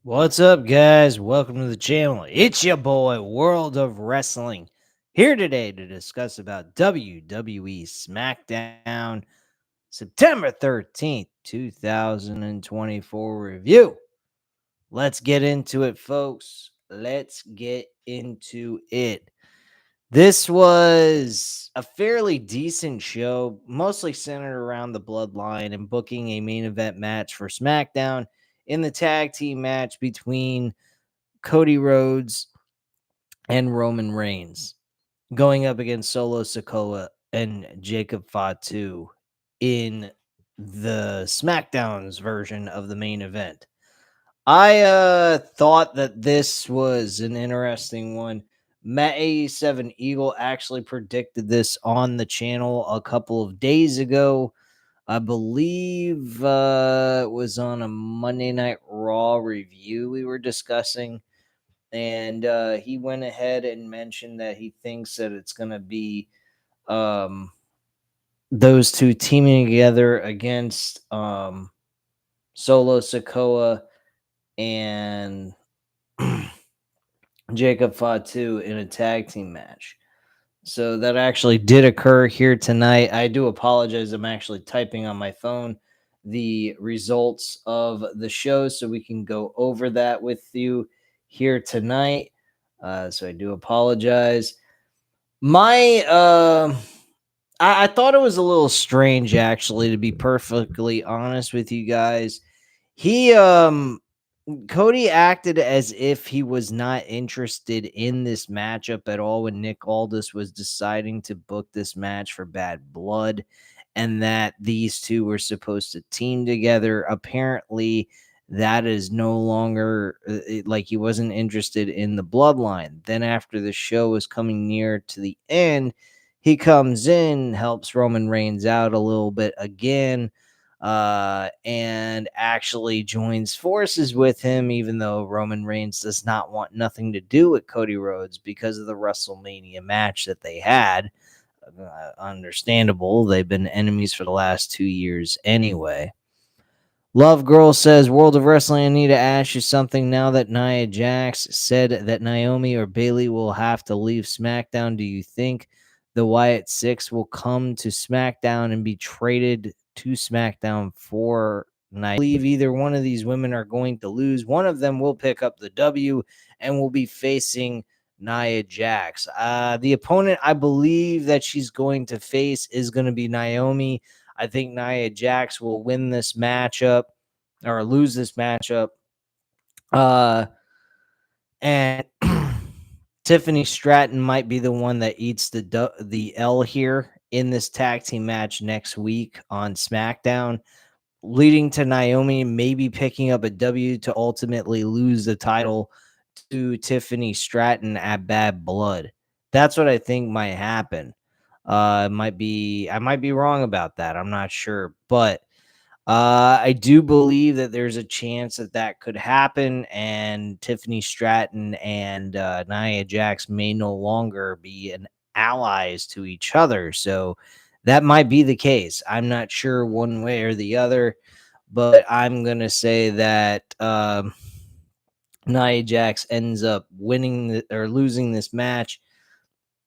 What's up, guys? Welcome to the channel. It's your boy, World of Wrestling, here today to discuss about WWE Smackdown September 13th, 2024 review. Let's get into it, folks. Let's get into it. This was a fairly decent show, mostly centered around the bloodline and booking a main event match for SmackDown in the tag team match between Cody Rhodes and Roman Reigns, going up against Solo Sikoa and Jacob Fatu in the SmackDown's version of the main event. I thought that this was an interesting one. Matt 87 Eagle actually predicted this on the channel a couple of days ago. I believe it was on a Monday Night Raw review we were discussing. And he went ahead and mentioned that he thinks that it's going to be um, those two teaming together against Solo Sikoa and Jacob Fatu in a tag team match. So that actually did occur here tonight. I do apologize. I'm actually typing on my phone the results of the show so we can go over that with you here tonight. So I do apologize. My I thought it was a little strange, actually, to be perfectly honest with you guys. He Cody acted as if he was not interested in this matchup at all when Nick Aldis was deciding to book this match for Bad Blood, and that these two were supposed to team together. Apparently, that is no longer like he wasn't interested in the bloodline. Then, after the show was coming near to the end, he comes in, helps Roman Reigns out a little bit again, and actually joins forces with him, even though Roman Reigns does not want nothing to do with Cody Rhodes because of the WrestleMania match that they had. Understandable. They've been enemies for the last 2 years anyway. Love Girl says, World of Wrestling, I need to ask you something now that Nia Jax said that Naomi or Bailey will have to leave SmackDown. Do you think the Wyatt Six will come to SmackDown and be traded to SmackDown for Nia? I believe either one of these women are going to lose. One of them will pick up the W and will be facing Nia Jax. The opponent I believe that she's going to face is going to be Naomi. I think Nia Jax will win this matchup or lose this matchup. And Tiffany Stratton might be the one that eats the L here in this tag team match next week on SmackDown, leading to Naomi maybe picking up a W to ultimately lose the title to Tiffany Stratton at Bad Blood. That's what I think might happen. I might be wrong about that. I'm not sure, but I do believe that there's a chance that that could happen, and Tiffany Stratton and Nia Jax may no longer be an allies to each other. So that might be the case. I'm not sure one way or the other, but I'm gonna say that Nia Jax ends up winning or losing this match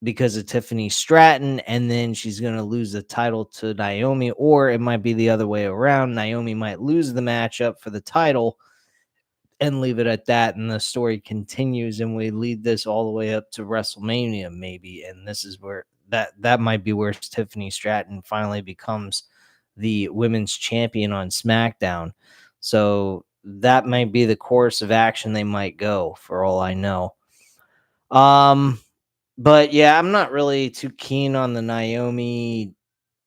because of Tiffany Stratton, and then she's going to lose the title to Naomi, or it might be the other way around. Naomi might lose the matchup for the title and leave it at that, and the story continues, and we lead this all the way up to WrestleMania, maybe. And this is where that might be where Tiffany Stratton finally becomes the women's champion on SmackDown. So that might be the course of action they might go, for all I know. But yeah, I'm not really too keen on the Naomi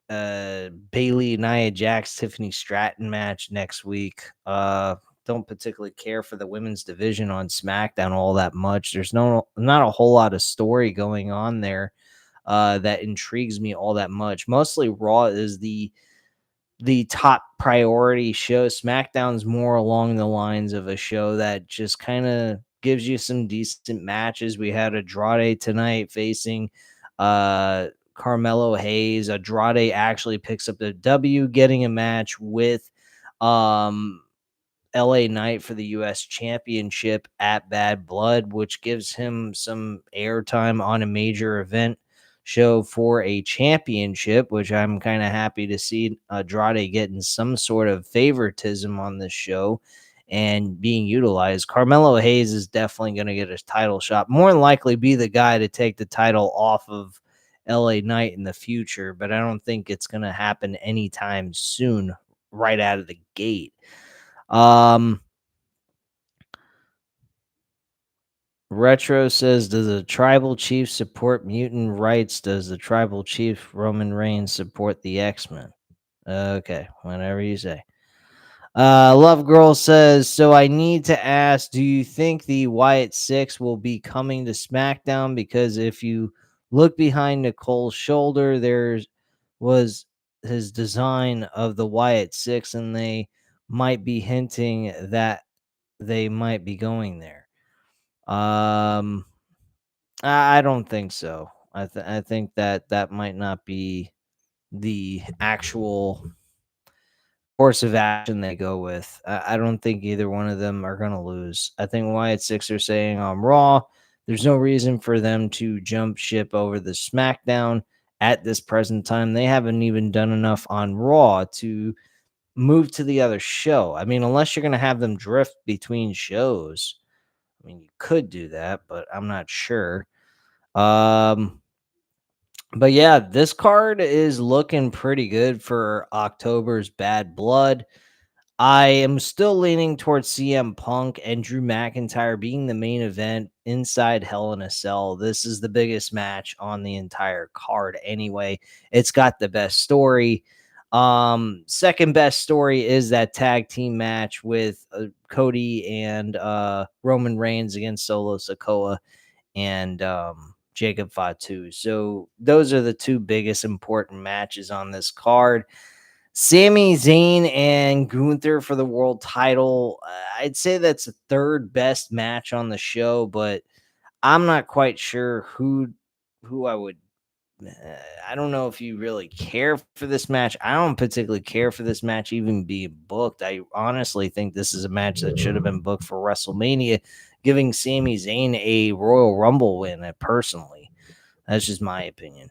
Bailey, Nia Jax, Tiffany Stratton match next week. Don't particularly care for the women's division on SmackDown all that much. There's not a whole lot of story going on there that intrigues me all that much. Mostly Raw is the top priority show. SmackDown's more along the lines of a show that just kind of gives you some decent matches. We had Andrade tonight facing Carmelo Hayes. Andrade actually picks up the W, getting a match with LA Knight for the US Championship at Bad Blood, which gives him some airtime on a major event show for a championship, which I'm kind of happy to see Andrade getting some sort of favoritism on this show and being utilized. Carmelo Hayes is definitely going to get a title shot, more than likely be the guy to take the title off of LA Knight in the future, but I don't think it's going to happen anytime soon right out of the gate. Um, Retro says, does the tribal chief support mutant rights? Does the tribal chief Roman Reigns support the X-Men? Okay, whatever you say. Love Girl says, so I need to ask, do you think the Wyatt Six will be coming to SmackDown? Because if you look behind Nicole's shoulder, there was his design of the Wyatt Six, and they might be hinting that they might be going there. Um, I don't think so. I think that that might not be the actual course of action they go with. I don't think either one of them are going to lose. I think Wyatt Six are saying on Raw, there's no reason for them to jump ship over the SmackDown at this present time. They haven't even done enough on Raw to move to the other show. I mean, unless you're going to have them drift between shows. I mean, you could do that, but I'm not sure. Um, but yeah, this card is looking pretty good for October's Bad Blood. I am still leaning towards CM Punk and Drew McIntyre being the main event inside Hell in a Cell. This is the biggest match on the entire card anyway. It's got the best story. Second best story is that tag team match with Cody and Roman Reigns against Solo Sikoa and Jacob Fatu. So those are the two biggest important matches on this card. Sami Zayn and Gunther for the world title. I'd say that's the third best match on the show, but I'm not quite sure who I would. I don't know if you really care for this match. I don't particularly care for this match even being booked. I honestly think this is a match that should have been booked for WrestleMania, giving Sami Zayn a Royal Rumble win. Personally, that's just my opinion.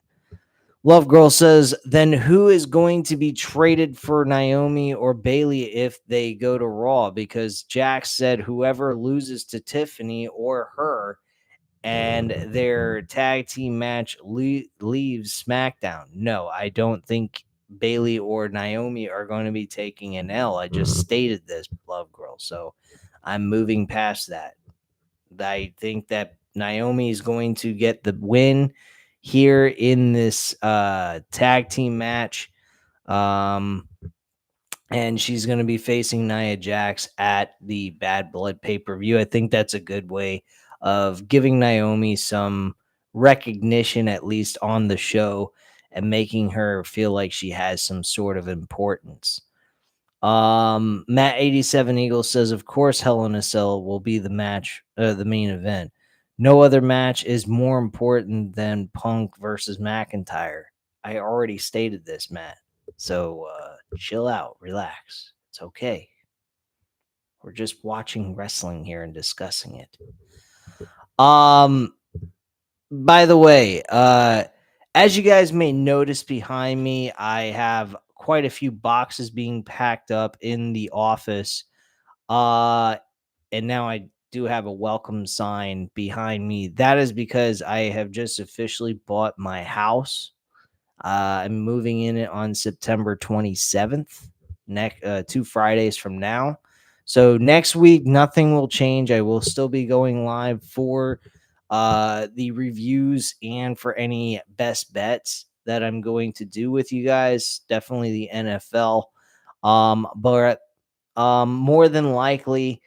Love Girl says, then who is going to be traded for Naomi or Bailey if they go to Raw? Because Jax said whoever loses to Tiffany or her and their tag team match leaves SmackDown. No, I don't think Bailey or Naomi are going to be taking an L. I just stated this, Love Girl. So I'm moving past that. I think that Naomi is going to get the win here in this tag team match. And she's going to be facing Nia Jax at the Bad Blood pay-per-view. I think that's a good way of giving Naomi some recognition, at least on the show, and making her feel like she has some sort of importance. Matt 87 Eagle says, of course, Hell in a Cell will be the match, the main event. No other match is more important than Punk versus McIntyre. I already stated this, Matt. So chill out, relax. It's okay. We're just watching wrestling here and discussing it. By the way, as you guys may notice behind me, I have quite a few boxes being packed up in the office. And now I do have a welcome sign behind me. That is because I have just officially bought my house. I'm moving in it on September 27th, 2 Fridays from now. So next week, nothing will change. I will still be going live for the reviews and for any best bets that I'm going to do with you guys. Definitely the NFL. But more than likely,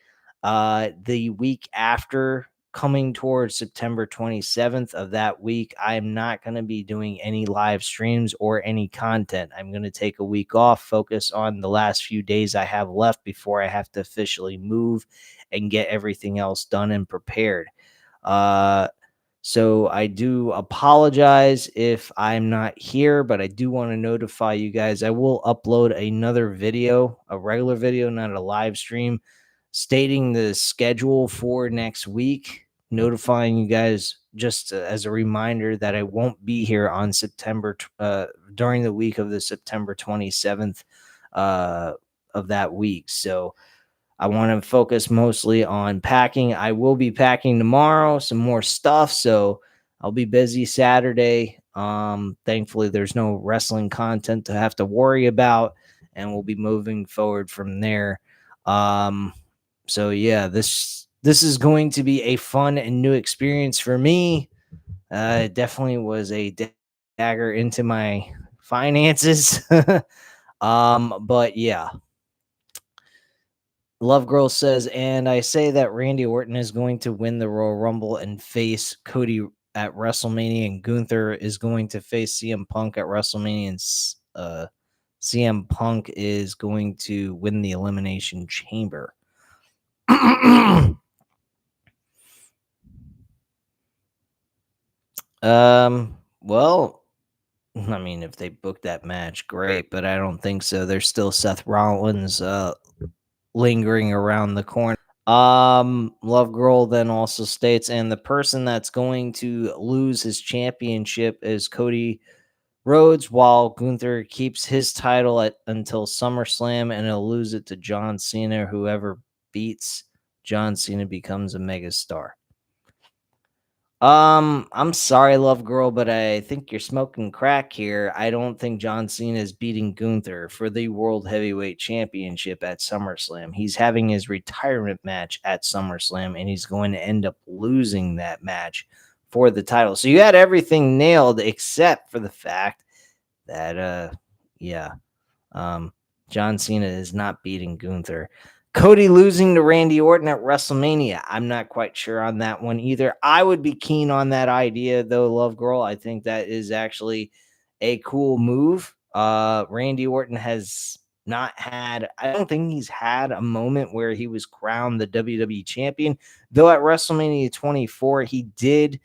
the week after, coming towards September 27th of that week, I am not going to be doing any live streams or any content. I'm going to take a week off, focus on the last few days I have left before I have to officially move and get everything else done and prepared. So I do apologize if I'm not here, but I do want to notify you guys. I will upload another video, a regular video, not a live stream, stating the schedule for next week, notifying you guys just as a reminder that I won't be here on during the week of the September 27th uh, of that week. So I want to focus mostly on packing. I will be packing tomorrow, some more stuff, so I'll be busy Saturday. Thankfully, there's no wrestling content to have to worry about, and we'll be moving forward from there. Um, so yeah, this is going to be a fun and new experience for me. It definitely was a dagger into my finances. But yeah, Love Girl says, and I say that Randy Orton is going to win the Royal Rumble and face Cody at WrestleMania, and Gunther is going to face CM Punk at WrestleMania, and CM Punk is going to win the Elimination Chamber. Well, I mean, if they book that match, great, but I don't think so. There's still Seth Rollins lingering around the corner. Love Girl then also states, and the person that's going to lose his championship is Cody Rhodes, while Gunther keeps his title until SummerSlam, and he'll lose it to John Cena. Whoever beats John Cena becomes a megastar. I'm sorry, Love Girl, but I think you're smoking crack here. I don't think John Cena is beating Gunther for the World Heavyweight Championship at SummerSlam. He's having his retirement match at SummerSlam, and he's going to end up losing that match for the title. So you had everything nailed except for the fact that, yeah, um, John Cena is not beating Gunther. Cody losing to Randy Orton at WrestleMania. I'm not quite sure on that one either. I would be keen on that idea, though, Love Girl. I think that is actually a cool move. Randy Orton has not had, I don't think he's had a moment where he was crowned the WWE champion, though at WrestleMania 24, he did.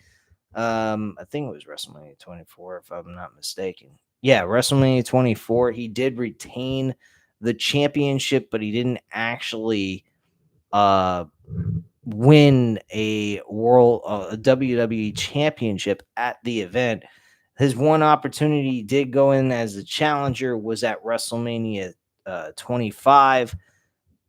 I think it was WrestleMania 24, if I'm not mistaken. Yeah, WrestleMania 24, he did retain the championship, but he didn't actually uh win a WWE championship at the event. His one opportunity did go in as a challenger was at WrestleMania 25.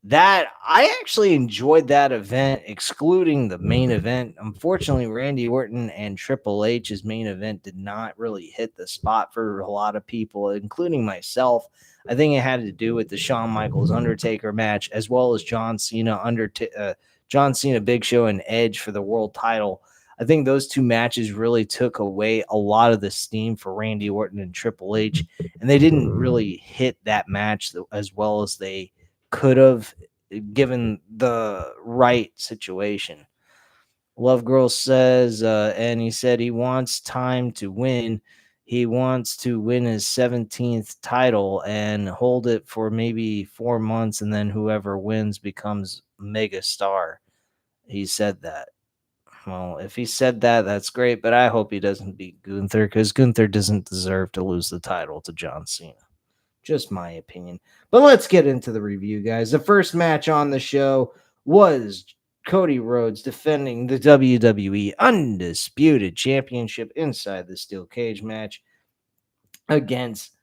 That I actually enjoyed that event, excluding the main event. Unfortunately, Randy Orton and Triple H's main event did not really hit the spot for a lot of people, including myself. I think it had to do with the Shawn Michaels Undertaker match, as well as John Cena, Big Show, and Edge for the world title. I think those two matches really took away a lot of the steam for Randy Orton and Triple H, and they didn't really hit that match as well as they could have given the right situation. Love Girl says, and he said he wants time to win. He wants to win his 17th title and hold it for maybe 4 months, and then whoever wins becomes mega star. He said that. Well, if he said that, that's great, but I hope he doesn't beat Gunther because Gunther doesn't deserve to lose the title to John Cena. Just my opinion. But let's get into the review, guys. The first match on the show was Cody Rhodes defending the WWE Undisputed Championship inside the steel cage match against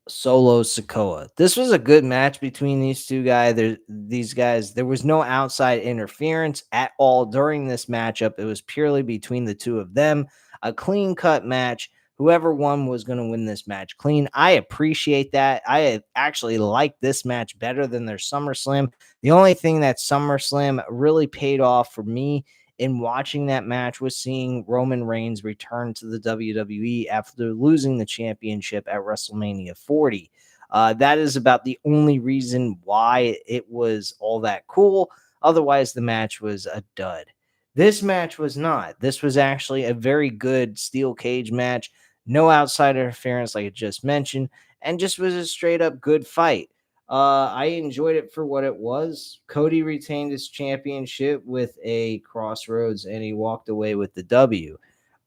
Solo Sikoa. This was a good match between these two guys. These guys, there was no outside interference at all during this matchup. It was purely between the two of them. A clean cut match. Whoever won was going to win this match clean. I appreciate that. I actually like this match better than their SummerSlam. The only thing that SummerSlam really paid off for me in watching that match was seeing Roman Reigns return to the WWE after losing the championship at WrestleMania 40. That is about the only reason why it was all that cool. Otherwise, the match was a dud. This match was not. This was actually a very good steel cage match. No outside interference, like I just mentioned, and just was a straight up good fight. I enjoyed it for what it was. Cody retained his championship with a crossroads and he walked away with the W.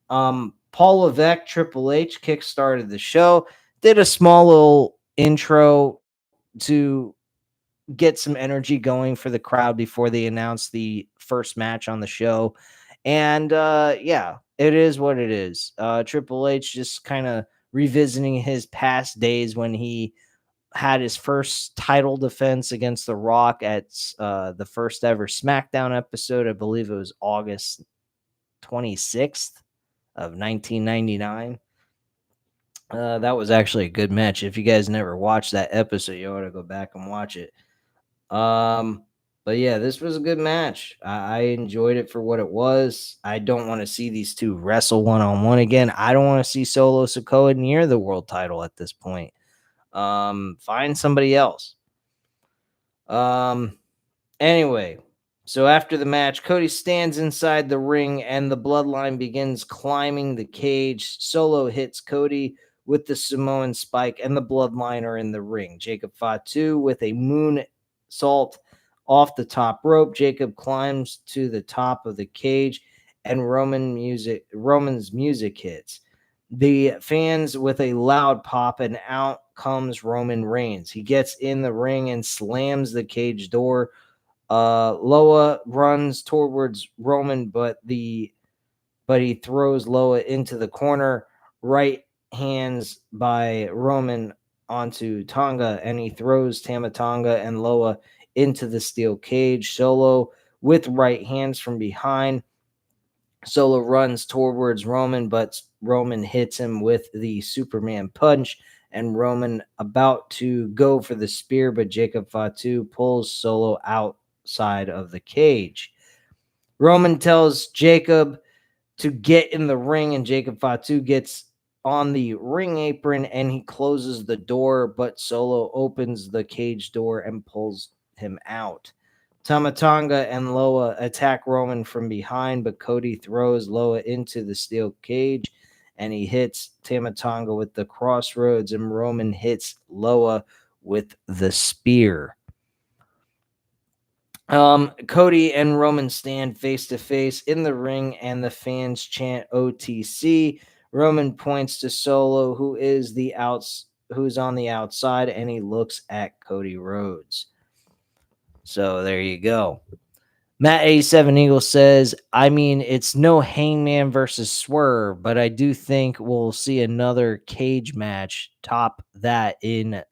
Paul Levesque, Triple H, kickstarted the show, did a small little intro to get some energy going for the crowd before they announced the first match on the show. And yeah, it is what it is. Triple H just kind of revisiting his past days when he had his first title defense against The Rock at the first ever SmackDown episode. I believe it was August 26th of 1999. That was actually a good match. If you guys never watched that episode, you ought to go back and watch it. Um, but yeah, this was a good match. I enjoyed it for what it was. I don't want to see these two wrestle one on one again. I don't want to see Solo Sikoa near the world title at this point. Find somebody else. Um, Anyway, so after the match, Cody stands inside the ring and the bloodline begins climbing the cage. Solo hits Cody with the Samoan spike, and the bloodline are in the ring. Jacob Fatu with a moonsault off the top rope. Jacob climbs to the top of the cage, and Roman's music hits. The fans with a loud pop, and out comes Roman Reigns. He gets in the ring and slams the cage door. Loa runs towards Roman, but he throws Loa into the corner. Right hands by Roman onto Tonga, and he throws Tamatonga and Loa into the steel cage. Solo with right hands from behind. Solo runs towards Roman, but Roman hits him with the Superman punch, and Roman about to go for the spear, but Jacob Fatu pulls Solo outside of the cage. Roman tells Jacob to get in the ring, and Jacob Fatu gets on the ring apron and he closes the door, but Solo opens the cage door and pulls him out. Tamatonga and Loa attack Roman from behind, but Cody throws Loa into the steel cage and he hits Tamatonga with the crossroads, and Roman hits Loa with the spear. Cody and Roman stand face to face in the ring, and the fans chant OTC. Roman points to Solo, who's on the outside, and he looks at Cody Rhodes. So there you go. Matt 87 Eagle says, I mean, it's no Hangman versus Swerve, but I do think we'll see another cage match top that in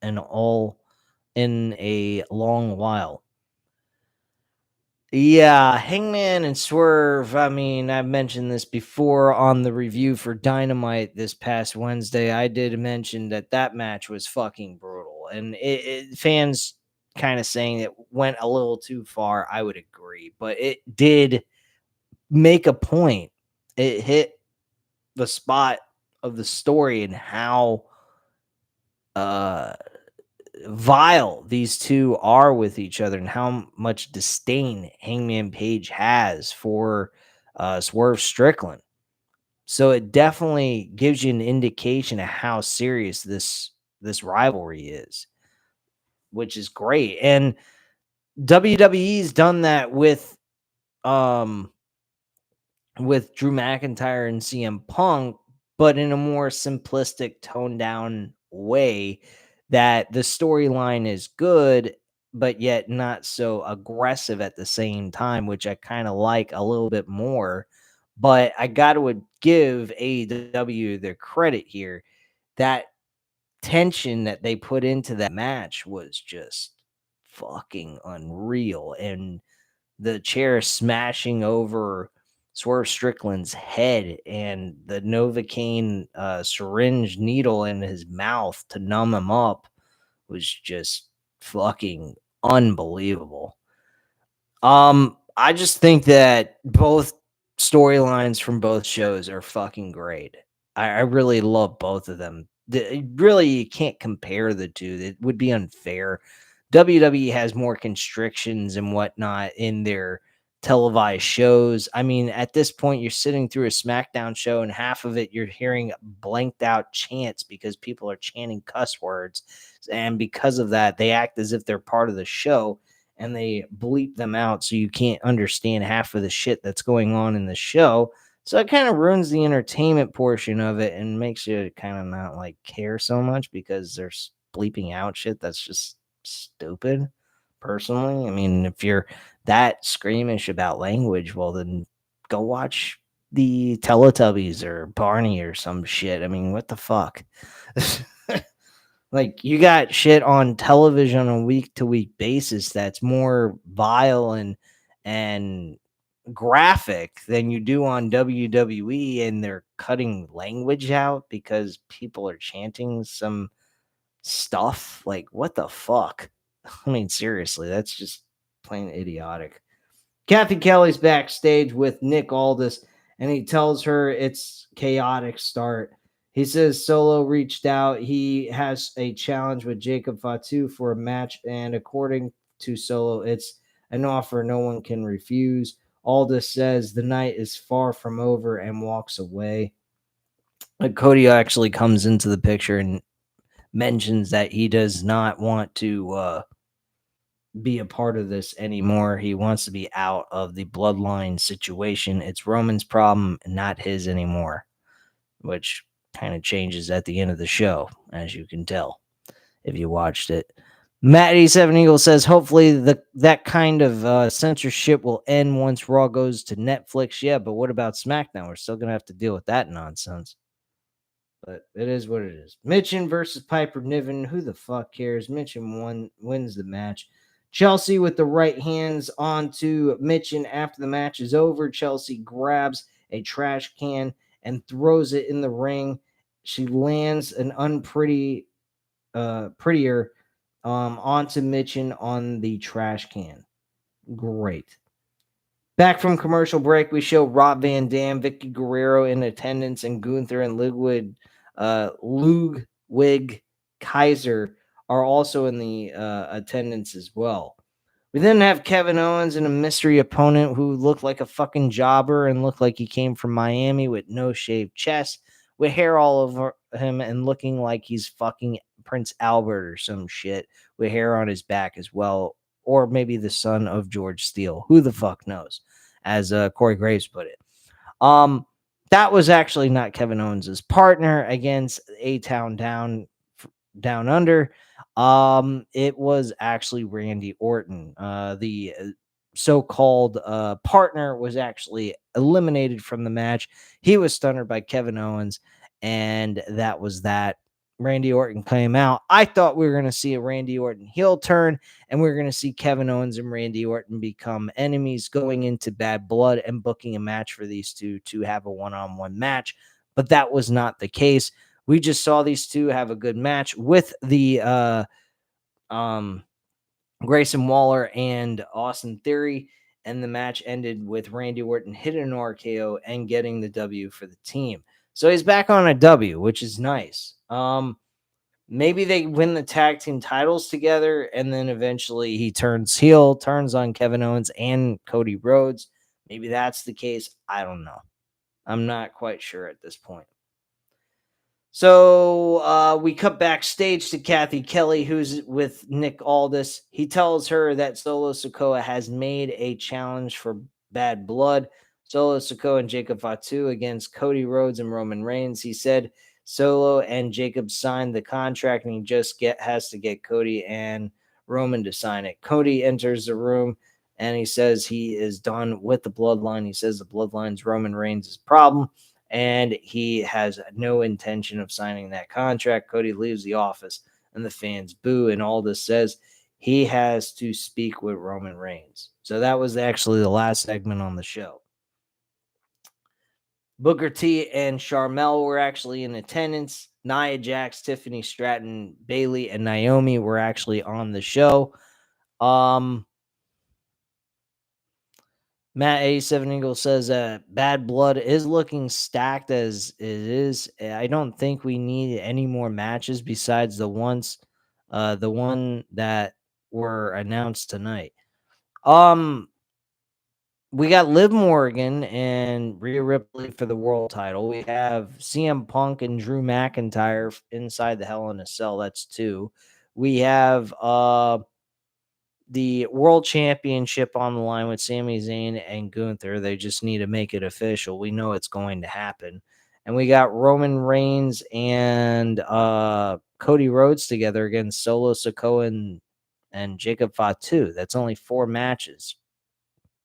a long while. Yeah, Hangman and Swerve. I mean, I've mentioned this before on the review for Dynamite this past Wednesday. I did mention that match was fucking brutal, and fans kind of saying it went a little too far. I would agree, but it did make a point. It hit the spot of the story and how vile these two are with each other and how much disdain Hangman Page has for Swerve Strickland. So it definitely gives you an indication of how serious this rivalry is, which is great. And WWE's done that with Drew McIntyre and CM Punk, but in a more simplistic, toned down way that the storyline is good, but yet not so aggressive at the same time, which I kind of like a little bit more. But I got to give AEW their credit here. That tension that they put into that match was just fucking unreal. And the chair smashing over Swerve Strickland's head and the Novocaine syringe needle in his mouth to numb him up was just fucking unbelievable. I just think that both storylines from both shows are fucking great. I really love both of them. Really, you can't compare the two. It would be unfair. WWE has more constrictions and whatnot in their televised shows. I mean, at this point, you're sitting through a SmackDown show, and half of it you're hearing blanked out chants because people are chanting cuss words. And because of that, they act as if they're part of the show and they bleep them out so you can't understand half of the shit that's going on in the show. So it kind of ruins the entertainment portion of it and makes you kind of not like care so much because they're bleeping out shit that's just stupid. Personally, I mean, if you're that squeamish about language, well, then go watch the Teletubbies or Barney or some shit. I mean, what the fuck? Like, you got shit on television on a week to week basis that's more vile and graphic than you do on WWE, and they're cutting language out because people are chanting some stuff. Like, what the fuck? I mean, seriously, that's just plain idiotic. Kathy Kelly's backstage with Nick Aldis, and he tells her it's chaotic start. He says Solo reached out. He has a challenge with Jacob Fatu for a match, and according to Solo, it's an offer no one can refuse. Aldis says the night is far from over and walks away. Cody actually comes into the picture and mentions that he does not want to be a part of this anymore. He wants to be out of the bloodline situation. It's Roman's problem, not his anymore, which kind of changes at the end of the show, as you can tell if you watched it. Matt 87 Eagle says, hopefully that kind of censorship will end once Raw goes to Netflix. Yeah, but what about SmackDown? We're still going to have to deal with that nonsense. But it is what it is. Mitchin versus Piper Niven. Who the fuck cares? Mitchin wins the match. Chelsea with the right hands onto Mitchin after the match is over. Chelsea grabs a trash can and throws it in the ring. She lands an prettier onto Mitchin on the trash can. Great. Back from commercial break, we show Rob Van Dam, Vicky Guerrero in attendance, and Gunther and Ludwig Kaiser are also in the attendance as well. We then have Kevin Owens and a mystery opponent who looked like a fucking jobber and looked like he came from Miami with no shaved chest, with hair all over him and looking like he's fucking Prince Albert or some shit, with hair on his back as well, or maybe the son of George Steele. Who the fuck knows? As Corey Graves put it. Um, that was actually not Kevin Owens' partner against A Town Down Under. It was actually Randy Orton. The so-called partner was actually eliminated from the match. He was stunned by Kevin Owens, and that was that. Randy Orton came out. I thought we were going to see a Randy Orton heel turn, and we are going to see Kevin Owens and Randy Orton become enemies going into Bad Blood and booking a match for these two to have a one-on-one match. But that was not the case. We just saw these two have a good match with the Grayson Waller and Austin Theory, and the match ended with Randy Orton hitting an RKO and getting the W for the team. So he's back on a W, which is nice. Maybe they win the tag team titles together, and then eventually he turns heel, turns on Kevin Owens and Cody Rhodes. Maybe that's the case. I don't know. I'm not quite sure at this point. So we cut backstage to Kathy Kelly, who's with Nick Aldis. He tells her that Solo Sikoa has made a challenge for Bad Blood. Solo Sikoa and Jacob Fatu against Cody Rhodes and Roman Reigns. He said Solo and Jacob signed the contract, and he just has to get Cody and Roman to sign it. Cody enters the room, and he says he is done with the bloodline. He says the bloodline's Roman Reigns' problem, and he has no intention of signing that contract. Cody leaves the office, and the fans boo, and Aldis says he has to speak with Roman Reigns. So that was actually the last segment on the show. Booker T and Sharmell were actually in attendance. Nia Jax, Tiffany Stratton, Bailey, and Naomi were actually on the show. Matt 87 Eagle says Bad Blood is looking stacked as it is. I don't think we need any more matches besides the one that were announced tonight. We got Liv Morgan and Rhea Ripley for the world title. We have CM Punk and Drew McIntyre inside the Hell in a Cell. That's 2. We have the world championship on the line with Sami Zayn and Gunther. They just need to make it official. We know it's going to happen. And we got Roman Reigns and Cody Rhodes together against Solo Sikoa and Jacob Fatu. That's only 4 matches,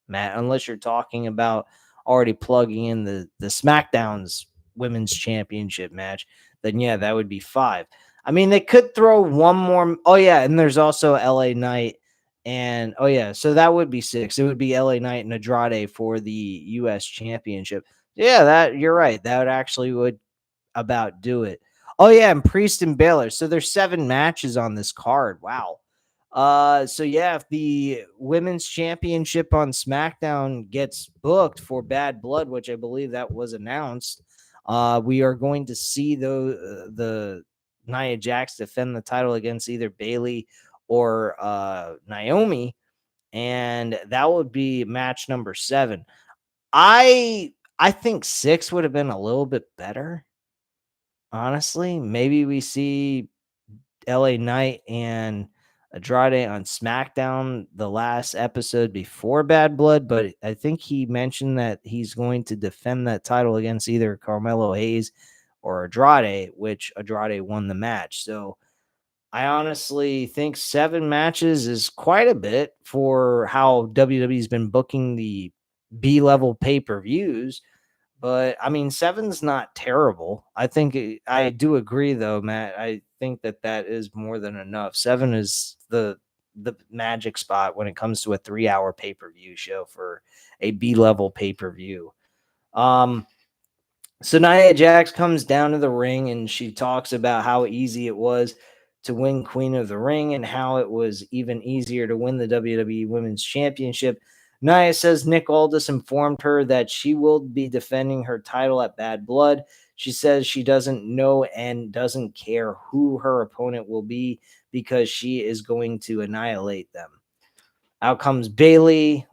Matt, unless you're talking about already plugging in the SmackDown's women's championship match, then yeah, that would be 5. I mean, they could throw one more. Oh yeah, and there's also LA Knight, and oh yeah, so that would be 6. It would be LA Knight and Andrade for the US championship. Yeah, that you're right. That would actually would about do it. Oh yeah, and Priest and Baylor. So there's 7 matches on this card. Wow. So yeah, if the women's championship on SmackDown gets booked for Bad Blood, which I believe that was announced, we are going to see the Nia Jax defend the title against either Bayley or Naomi, and that would be match number 7. I think 6 would have been a little bit better. Honestly, maybe we see LA Knight and Andrade on SmackDown the last episode before Bad Blood, but I think he mentioned that he's going to defend that title against either Carmelo Hayes or Andrade, which Andrade won the match. So I honestly think 7 matches is quite a bit for how WWE's been booking the B level pay per views. But I mean, 7's not terrible. I do agree though, Matt. I think that is more than enough. 7 is the magic spot when it comes to a 3-hour pay-per-view show for a B-level pay-per-view. So Nia Jax comes down to the ring and she talks about how easy it was to win Queen of the Ring and how it was even easier to win the WWE Women's Championship. Nia says Nick Aldis informed her that she will be defending her title at Bad Blood. She says she doesn't know and doesn't care who her opponent will be because she is going to annihilate them. Out comes Bayley.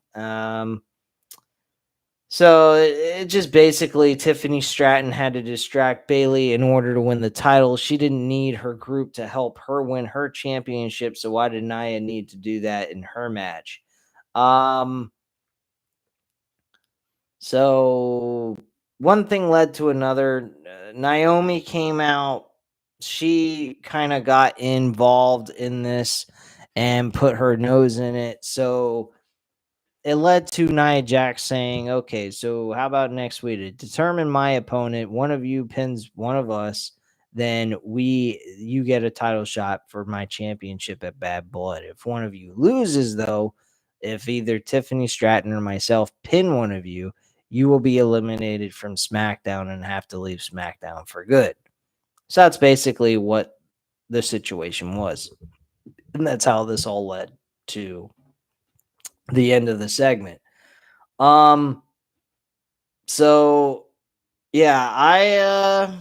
So it just basically Tiffany Stratton had to distract Bayley in order to win the title. She didn't need her group to help her win her championship. So why did Nia need to do that in her match? So one thing led to another. Naomi came out. She kind of got involved in this and put her nose in it. So it led to Nia Jax saying, okay, so how about next week to determine my opponent? One of you pins one of us, then you get a title shot for my championship at Bad Blood. If one of you loses, though, if either Tiffany Stratton or myself pin one of you, you will be eliminated from SmackDown and have to leave SmackDown for good. So that's basically what the situation was. And that's how this all led to the end of the segment. So yeah, I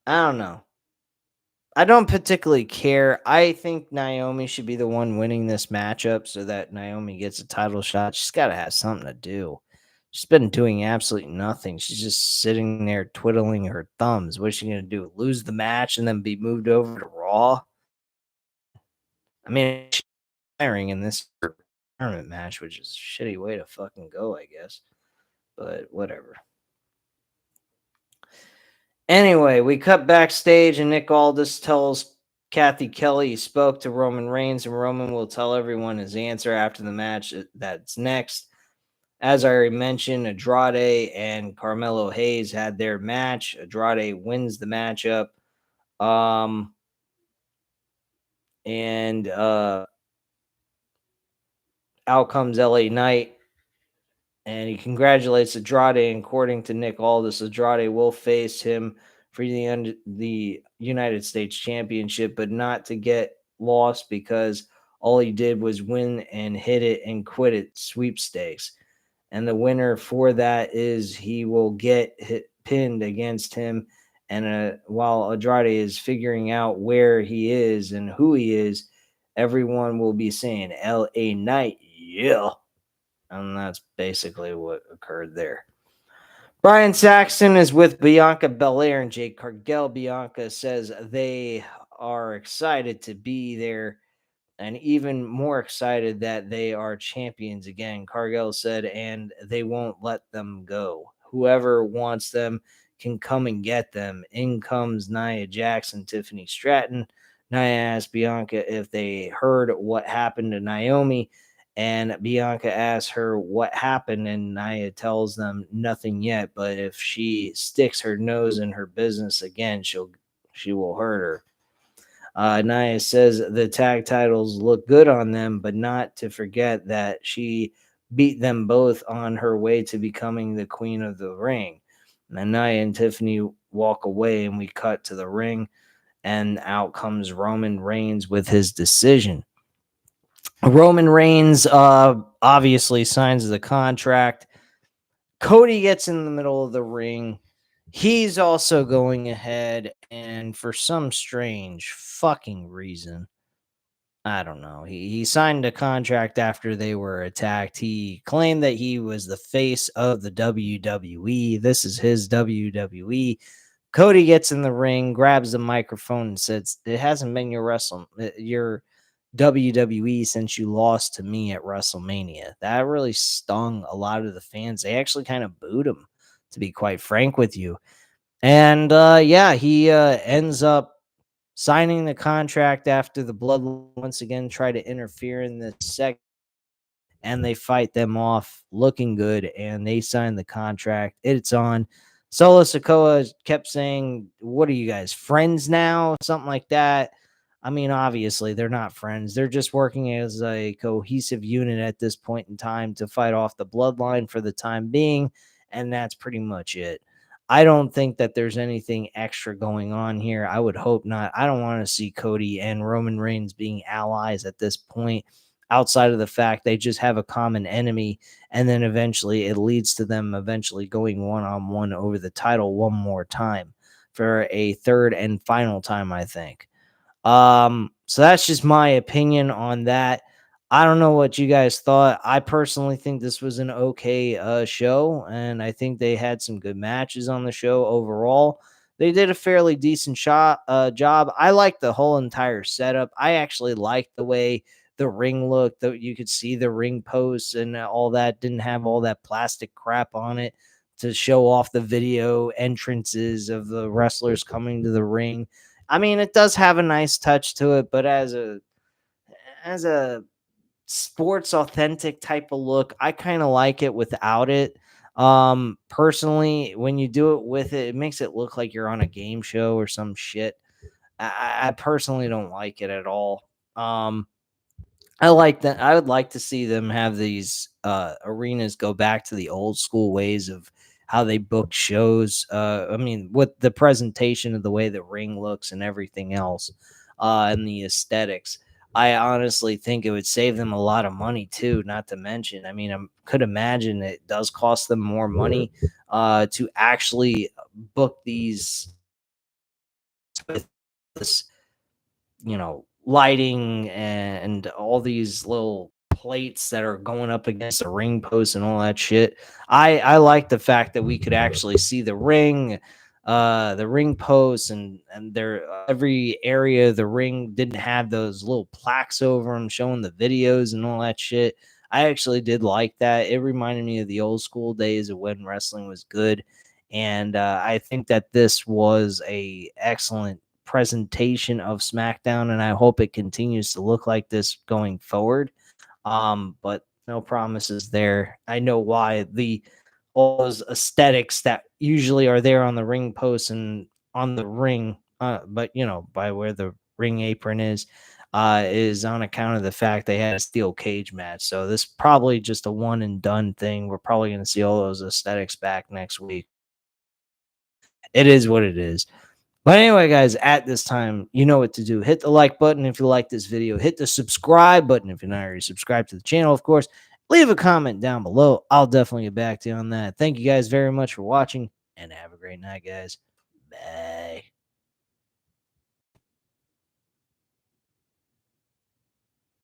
don't know. I don't particularly care. I think Naomi should be the one winning this matchup so that Naomi gets a title shot. She's got to have something to do. She's been doing absolutely nothing. She's just sitting there twiddling her thumbs. What's she going to do? Lose the match and then be moved over to Raw? I mean, she's firing in this tournament match, which is a shitty way to fucking go, I guess. But whatever. Anyway, we cut backstage, and Nick Aldis tells Kathy Kelly he spoke to Roman Reigns, and Roman will tell everyone his answer after the match that's next. As I already mentioned, Andrade and Carmelo Hayes had their match. Andrade wins the matchup. And out comes LA Knight. And he congratulates Andrade. And according to Nick Aldis, Andrade will face him for the United States Championship, but not to get lost because all he did was win and hit it and quit it sweepstakes. And the winner for that is he will get pinned against him. And while Andrade is figuring out where he is and who he is, everyone will be saying LA Knight, yeah. And that's basically what occurred there. Brian Saxton is with Bianca Belair and Jade Cargill. Bianca says they are excited to be there and even more excited that they are champions again. Cargill said, and they won't let them go. Whoever wants them can come and get them. In comes Nia Jackson, Tiffany Stratton. Nia asked Bianca if they heard what happened to Naomi, and Bianca asks her what happened, and Nia tells them nothing yet, but if she sticks her nose in her business again, she will hurt her. Nia says the tag titles look good on them, but not to forget that she beat them both on her way to becoming the queen of the ring. And Nia and Tiffany walk away, and we cut to the ring, and out comes Roman Reigns with his decision. Roman Reigns obviously signs the contract. Cody gets in the middle of the ring. He's also going ahead, and for some strange fucking reason, I don't know. He signed a contract after they were attacked. He claimed that he was the face of the WWE. This is his WWE. Cody gets in the ring, grabs the microphone, and says, "It hasn't been your WWE since you lost to me at WrestleMania." That really stung a lot of the fans. They actually kind of booed him, to be quite frank with you. And yeah, he ends up signing the contract after the Bloodline once again try to interfere in the second, and they fight them off looking good, and they sign the contract. It's on. Solo Sikoa kept saying, "What are you guys, friends now?" Something like that. I mean, obviously, they're not friends. They're just working as a cohesive unit at this point in time to fight off the Bloodline for the time being, and that's pretty much it. I don't think that there's anything extra going on here. I would hope not. I don't want to see Cody and Roman Reigns being allies at this point, outside of the fact they just have a common enemy, and then eventually it leads to them eventually going one-on-one over the title one more time for a third and final time, I think. So that's just my opinion on that. I don't know what you guys thought. I personally think this was an okay show, and I think they had some good matches on the show overall. They did a fairly decent job. I liked the whole entire setup. I actually liked the way the ring looked. That you could see the ring posts and all that. Didn't have all that plastic crap on it to show off the video entrances of the wrestlers coming to the ring. I mean, it does have a nice touch to it, but as a sports authentic type of look, I kind of like it without it. Personally, when you do it with it, it makes it look like you're on a game show or some shit. I personally don't like it at all. I like that. I would like to see them have these arenas go back to the old school ways of how they booked shows. I mean, with the presentation of the way the ring looks and everything else, and the aesthetics. I honestly think it would save them a lot of money too. Not to mention, I mean, I could imagine it does cost them more money to actually book these with this, lighting and all these little plates that are going up against the ring post and all that shit. I like the fact that we could actually see the ring posts and their every area of the ring didn't have those little plaques over them showing the videos and all that shit. I actually did like that. It reminded me of the old school days of when wrestling was good, and I think that this was a excellent presentation of SmackDown, and I hope it continues to look like this going forward. But no promises there. I know why all those aesthetics that usually are there on the ring post and on the ring, but by where the ring apron is on account of the fact they had a steel cage match. So this is probably just a one and done thing. We're probably going to see all those aesthetics back next week. It is what it is. But anyway, guys, at this time, you know what to do. Hit the like button if you like this video. Hit the subscribe button if you're not already subscribed to the channel, of course. Leave a comment down below. I'll definitely get back to you on that. Thank you guys very much for watching, and have a great night, guys. Bye.